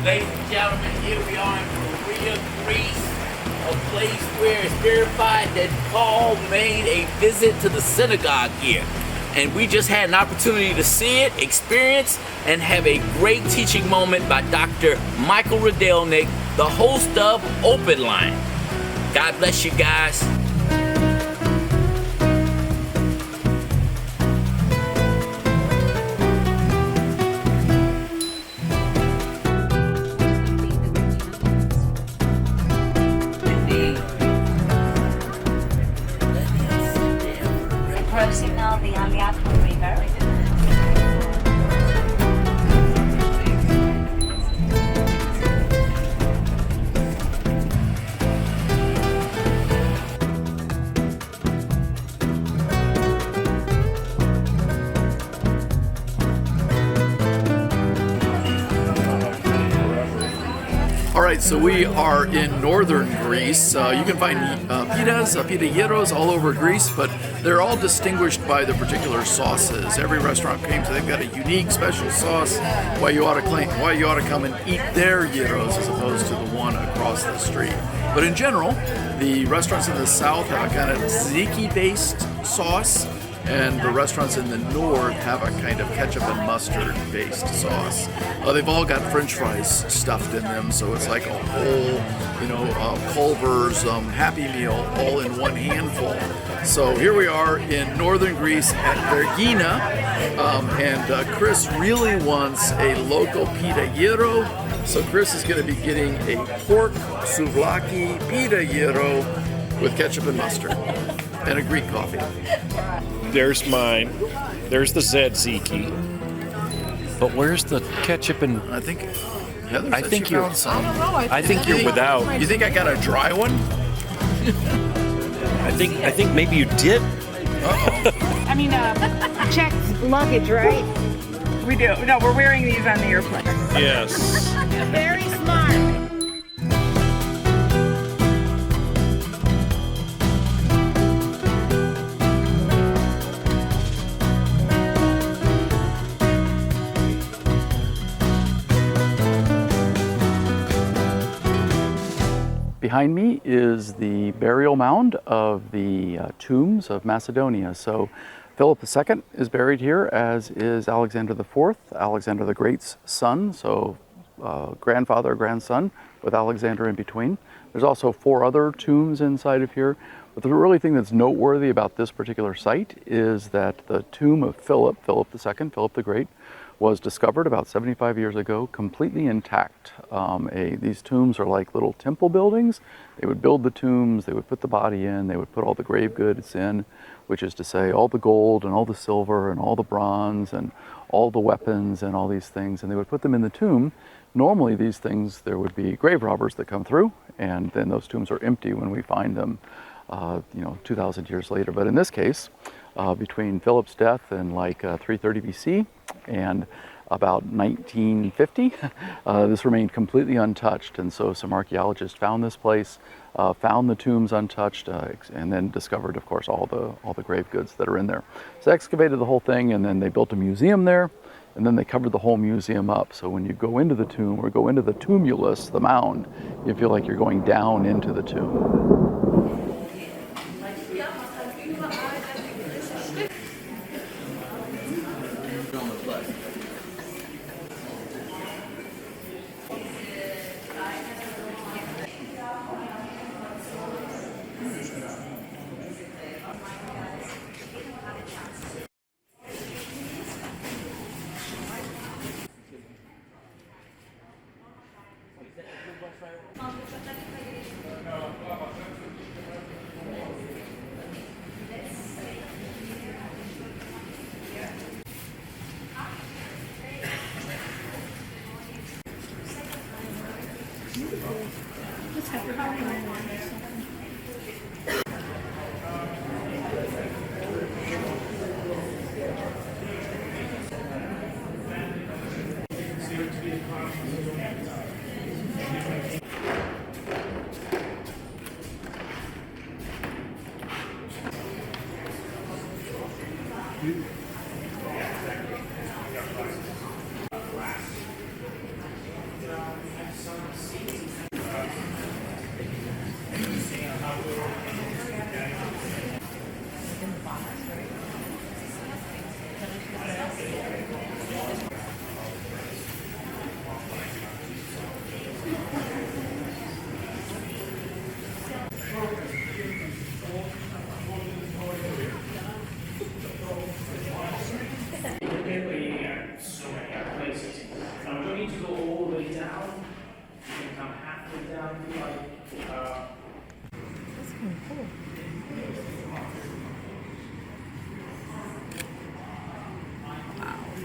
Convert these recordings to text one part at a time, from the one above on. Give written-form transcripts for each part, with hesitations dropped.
Ladies and gentlemen, here we are in Korea, Greece, a place where it's verified that Paul made a visit to the synagogue here. And we just had an opportunity to see it, experience, and have a great teaching moment by Dr. Michael Rydelnik, the host of Open Line. God bless you guys. Approaching now the Aliapo River. All right, so we are in northern Greece. You can find pita all over Greece, but they're all distinguished by their particular sauces. Every restaurant claims they've got a unique special sauce. Why you ought to come and eat their gyros as opposed to the one across the street. But in general, the restaurants in the south have a kind of tzatziki-based sauce, and the restaurants in the north have a kind of ketchup and mustard-based sauce. They've all got French fries stuffed in them, so it's like a whole, Culver's Happy Meal all in one handful. So here we are in northern Greece at Vergina, and Chris really wants a local pita gyro. So Chris is going to be getting a pork souvlaki pita gyro with ketchup and mustard and a Greek coffee. There's mine. There's the tzatziki. But where's the ketchup and? I think Heather I said think she you're. found some. I think you're without. You think I got a dry one? I think maybe you did. I mean, checked luggage, right? We do. No, we're wearing these on the airplane. Yes. Very smart. Behind me is the burial mound of the tombs of Macedonia. So Philip II is buried here, as is Alexander IV, Alexander the Great's son, so grandfather, grandson, with Alexander in between. There's also 4 other tombs inside of here. But the really thing that's noteworthy about this particular site is that the tomb of Philip II, Philip the Great, was discovered about 75 years ago, completely intact. These tombs are like little temple buildings. They would build the tombs, they would put the body in, they would put all the grave goods in, which is to say all the gold and all the silver and all the bronze and all the weapons and all these things, and they would put them in the tomb. Normally these things, there would be grave robbers that come through, and then those tombs are empty when we find them 2,000 years later. But in this case, between Philip's death in like 330 BC and about 1950, this remained completely untouched. And so some archaeologists found this place, found the tombs untouched, and then discovered, of course, all the grave goods that are in there. So excavated the whole thing, and then they built a museum there, and then they covered the whole museum up. So when you go into the tomb or go into the tumulus, the mound, you feel like you're going down into the tomb.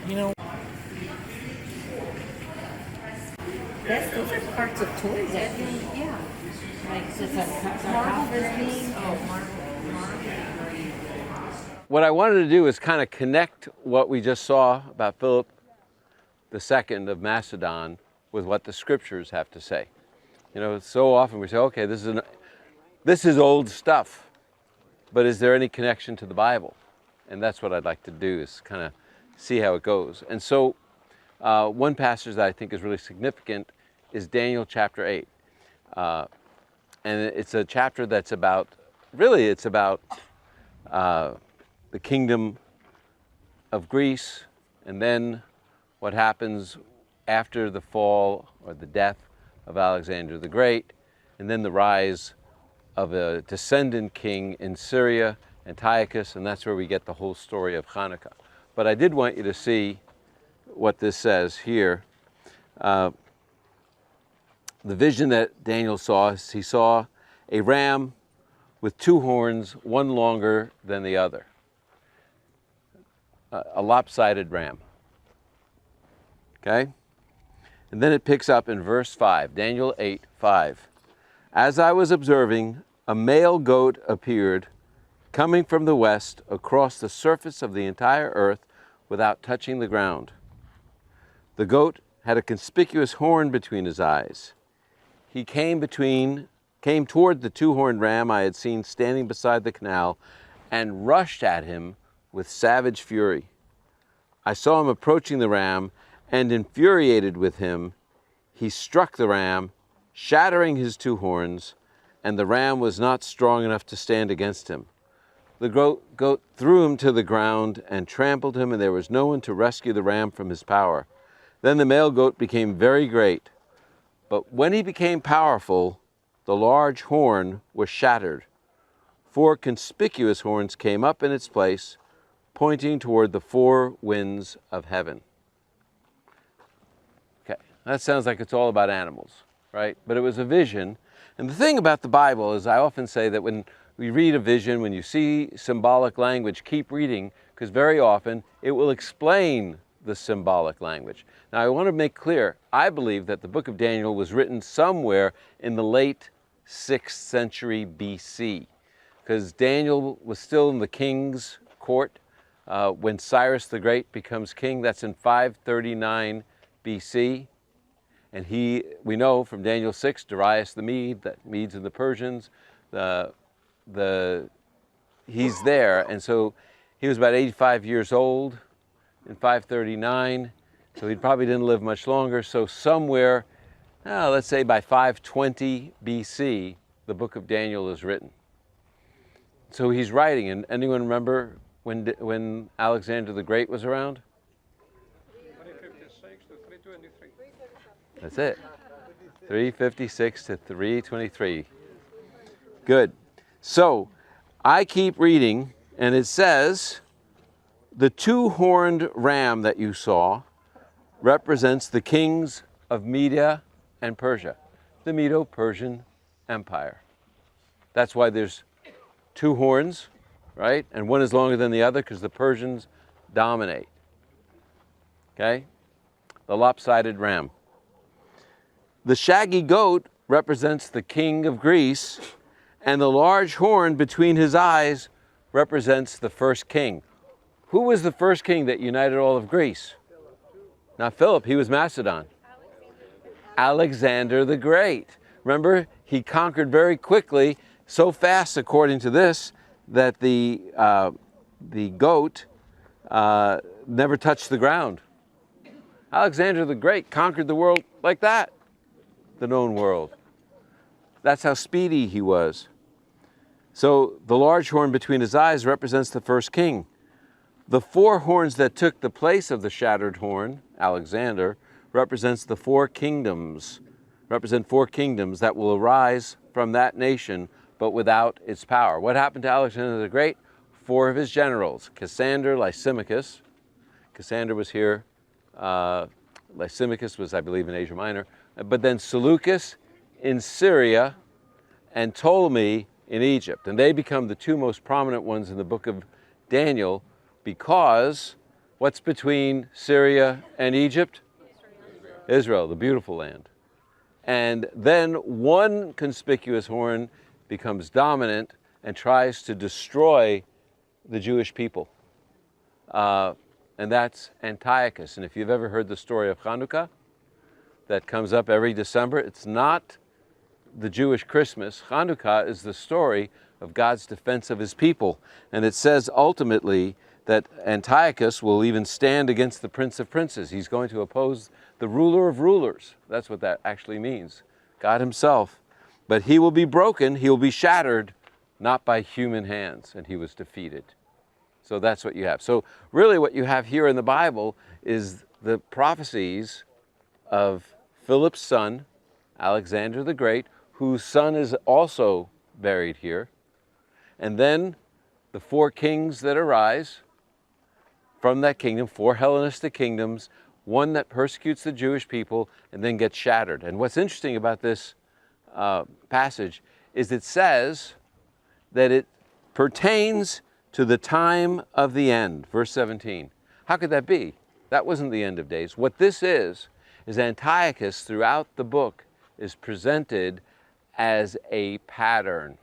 You know, Those are parts of toys, I think. Yeah. Like, just a marble. What I wanted to do is kind of connect what we just saw about Philip II of Macedon with what the scriptures have to say. You know, so often we say, okay, this is old stuff, but is there any connection to the Bible? And that's what I'd like to do, is kind of see how it goes. And so one passage that I think is really significant is Daniel chapter 8. And it's a chapter that's about, really it's about the kingdom of Greece, and then what happens after the fall or the death of Alexander the Great, and then the rise of a descendant king in Syria, Antiochus, and that's where we get the whole story of Hanukkah. But I did want you to see what this says here. The vision that Daniel saw, he saw a ram with two horns, one longer than the other. A lopsided ram. Okay? And then it picks up in verse 5, Daniel 8:5. As I was observing, a male goat appeared, coming from the west across the surface of the entire earth without touching the ground. The goat had a conspicuous horn between his eyes. He came toward the two-horned ram I had seen standing beside the canal and rushed at him with savage fury. I saw him approaching the ram, and infuriated with him, he struck the ram, shattering his two horns, and the ram was not strong enough to stand against him. The goat threw him to the ground and trampled him, and there was no one to rescue the ram from his power. Then the male goat became very great, but when he became powerful, the large horn was shattered. 4 conspicuous horns came up in its place, pointing toward the 4 winds of heaven. Okay, that sounds like it's all about animals, right? But it was a vision. And the thing about the Bible is, I often say that when we read a vision, when you see symbolic language, keep reading, because very often it will explain the symbolic language. Now, I want to make clear, I believe that the book of Daniel was written somewhere in the late 6th century BC, because Daniel was still in the king's court when Cyrus the Great becomes king. That's in 539 BC. And we know from Daniel 6, Darius the Mede, the Medes and the Persians, he's there. And so he was about 85 years old in 539, so he probably didn't live much longer. So somewhere, let's say by 520 BC, the book of Daniel is written. So he's writing, and anyone remember when Alexander the Great was around? 356 to 323. That's it. 356 to 323. Good. So I keep reading, and it says, the two-horned ram that you saw represents the kings of Media and Persia, the Medo-Persian Empire. That's why there's 2 horns, right? And one is longer than the other because the Persians dominate. Okay? The lopsided ram. The shaggy goat represents the king of Greece, and the large horn between his eyes represents the first king. Who was the first king that united all of Greece? Not Philip, he was Macedon. Alexander the Great. Remember, he conquered very quickly, so fast according to this, that the goat never touched the ground. Alexander the Great conquered the world like that, the known world. That's how speedy he was. So the large horn between his eyes represents the first king. The 4 horns that took the place of the shattered horn, Alexander, represent 4 kingdoms that will arise from that nation, but without its power. What happened to Alexander the Great? 4 of his generals, Cassander, Lysimachus. Cassander was here. Lysimachus was, I believe, in Asia Minor. But then Seleucus in Syria and Ptolemy in Egypt. And they become the 2 most prominent ones in the book of Daniel because What's between Syria and Egypt? Israel, the beautiful land. And then one conspicuous horn becomes dominant and tries to destroy the Jewish people. And that's Antiochus. And if you've ever heard the story of Hanukkah, that comes up every December, it's not the Jewish Christmas. Hanukkah is the story of God's defense of his people. And it says ultimately that Antiochus will even stand against the Prince of Princes. He's going to oppose the ruler of rulers. That's what that actually means, God himself. But he will be broken, he will be shattered, not by human hands, and he was defeated. So that's what you have. So really what you have here in the Bible is the prophecies of Philip's son, Alexander the Great, whose son is also buried here. And then the 4 kings that arise from that kingdom, 4 Hellenistic kingdoms, one that persecutes the Jewish people and then gets shattered. And what's interesting about this passage is it says that it pertains to the time of the end, verse 17. How could that be? That wasn't the end of days. What this is Antiochus throughout the book is presented as a pattern.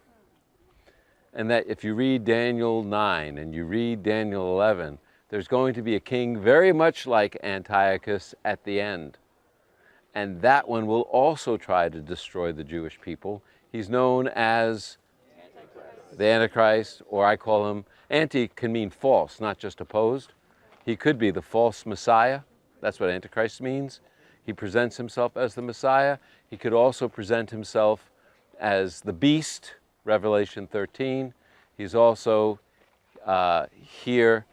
And that if you read Daniel 9 and you read Daniel 11, there's going to be a king very much like Antiochus at the end. And that one will also try to destroy the Jewish people. He's known as the Antichrist, or I call him, anti can mean false, not just opposed. He could be the false Messiah. That's what Antichrist means. He presents himself as the Messiah. He could also present himself as the beast, Revelation 13. He's also here,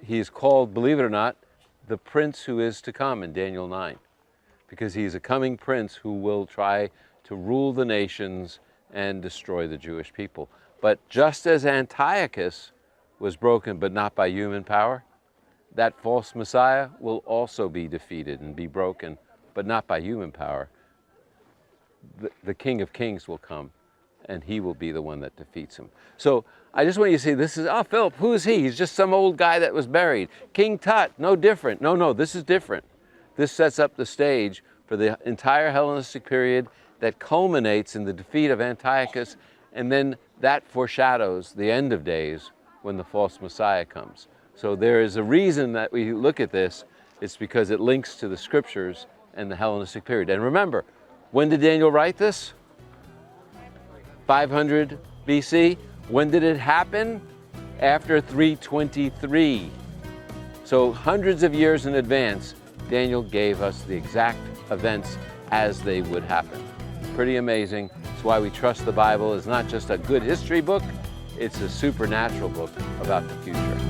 he is called, believe it or not, the prince who is to come in Daniel 9, because he's a coming prince who will try to rule the nations and destroy the Jewish people. But just as Antiochus was broken, but not by human power, that false Messiah will also be defeated and be broken, but not by human power. The King of Kings will come, and he will be the one that defeats him. So I just want you to see, this is, oh, Philip, who is he? He's just some old guy that was buried. King Tut, no different. No, this is different. This sets up the stage for the entire Hellenistic period that culminates in the defeat of Antiochus, and then that foreshadows the end of days when the false Messiah comes. So there is a reason that we look at this. It's because it links to the scriptures and the Hellenistic period. And remember, when did Daniel write this? 500 BC. When did it happen? After 323. So hundreds of years in advance, Daniel gave us the exact events as they would happen. Pretty amazing. It's why we trust the Bible is not just a good history book, it's a supernatural book about the future.